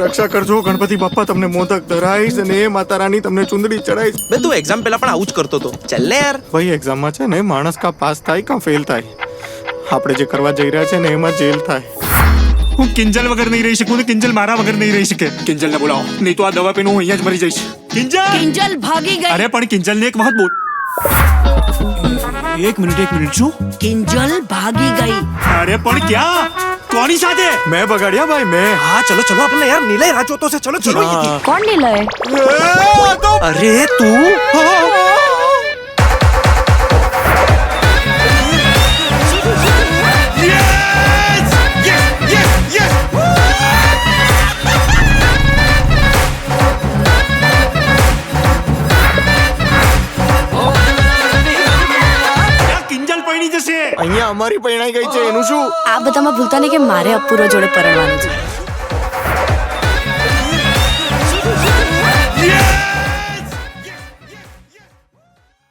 રક્ષા કરજો ગણપતિ બાપ્પા, તમને મોદક ધરાઈશ અને એ માતા રાની તમને ચુંદડી ચડાઈશ. બે તું એક્ઝામ પહેલા પણ આવું જ કરતો હતો. ચાલ ને યાર. ભાઈ એક્ઝામમાં છે ને માણસ કા પાસ થાય કા ફેલ થાય. આપણે જે કરવા જઈ રહ્યા છે ને એમાં જેલ થાય. હું કિંજલ વગર નહીં રહી શકું ને કિંજલ મારા વગર નહીં રહી શકે. કિંજલને બોલાવો, નહીં તો આ દવા પીને હું અહીંયા જ મરી જઈશ. કિંજલ! કિંજલ ભાગી ગઈ. અરે પણ કિંજલને એક વખત બોલ. એક મિનિટ શું? કિંજલ ભાગી ગઈ. અરે પણ ક્યાં? કોની સાથે? મેં બગાડ્યા ભાઈ મેં. હા ચલો ચલો આપણે યાર નિલય રાહ જોતો છે. ચલો ચલો. હા. કોણ નિલય? અરે તું કિંજલ પૈણી જશે. અહીંયા અમારી પરણાઈ ગઈ છે એનું શું? આ બધામાં ભૂલતા નહીં કે મારે અપૂર્વ જોડે પરણવાનું છે.